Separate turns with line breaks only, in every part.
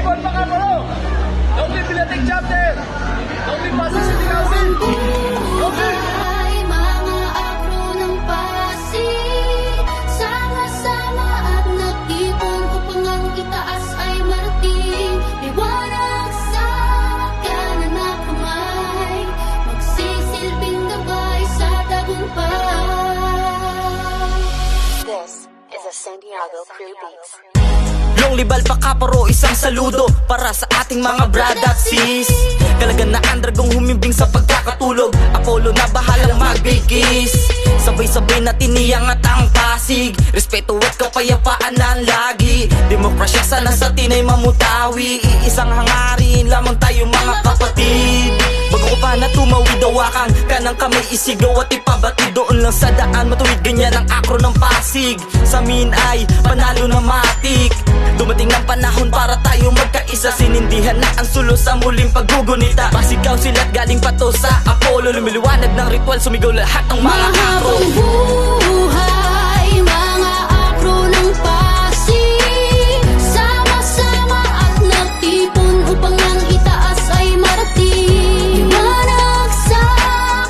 Ibon Pakaparo, Lonely Bilatic Chapter, Lonely Pasig City Council, Lonely
Ay mga akro ng Pasig, sama-sama at nagtipon upang ang itaas ay marating. Liwanag sa kanan na kamay, magsisilbing gabay sa tagumpay.
This is a Santiago Crew Beats.
Longlibal Pakaparo, isang saludo para sa ating mga brad at sis. Kalaganaan dragong humimbing sa pagkakatulog, Apollo na bahalang magbigis. Sabay-sabay na tiniyangat ang Pasig, respeto at kapayapaan ang lagi. Demokrasya sana sa tinay mamutawi, iisang hangarin lamang tayo mga kapatid. Bago ko pa na tumawid awakan, kanang kamay isigaw at ipabati. Doon lang sa daan matuwid, ganyan ang akro ng Pasig. Sa amin ay panalo na matik. Dumating ng panahon para tayo magkaisa, sinindihan na ang sulo sa muling paggugunita. Pasig Council at galing pa to sa Apollo, lumiliwanag ng ritual, sumigaw lahat ng mga akro.
Mahabang buhay, mga akro ng Pasig, sama-sama at nagtipon upang ang itaas ay marating. Liwanag sa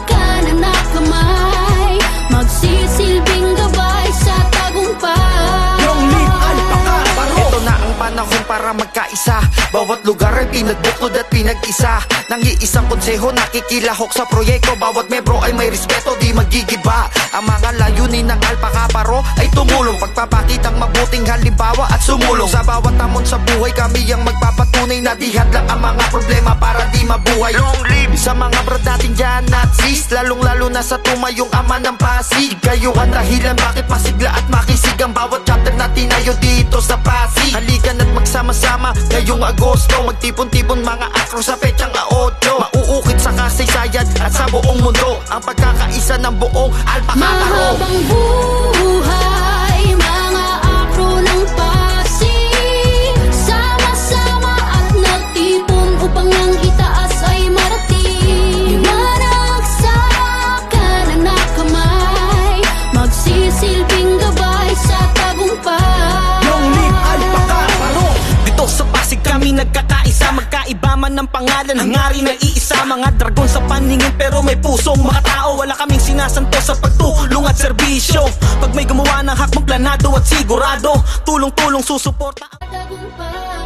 kanan na kamay, magsisilbing gabay sa tagumpay.
Longlibal Pakaparo.
Ito na ang panahon para magkaisa, bawat lugar ay pinagbukod at pinag-isa. Nang iisang konseho nakikilahok sa proyekto, bawat membro ay may respeto, di magigiba. Ang mga layunin ng Pakaparo ay tumulong, pagpapakitang mabuting halimbawa at sumulong. Sa bawat hamon sa buhay kami ang magpapatunay na di hadlang ang mga problema para di mabuhay. Long live sa mga brad natin dyan at sis, lalong-lalo na sa tumayong ama ng Pasig. Kayo ang dahilan bakit masigla at makisig ang bawat chapter na tinayo dito sa Pasig. Halikan at magsama-sama ngayong Agosto, magtipon-tipon mga akro sa petsang 8. Mauukit sa kasaysayan at sa buong mundo ang pagkakaisa ng buong Pakaparo.
Mahabang buhay, mga akro ng Pasig, sama-sama at nagtipon upang ang itaas ay marating. Liwanag sa kanan na kamay, magsisilbing gabay sa tagumpay.
Longlibal Pakaparo. Dito sa Pasig kami nagkakaisa, magkaiba man ng pangalan, hangarin na iisa. Mga dragon sa paningin pero may pusong mga tao, wala kaming sinasanto sa pagtulong at serbisyo. Pag may gumawa ng hakbang planado at sigurado, tulong-tulong susuporta.
Tagumpay.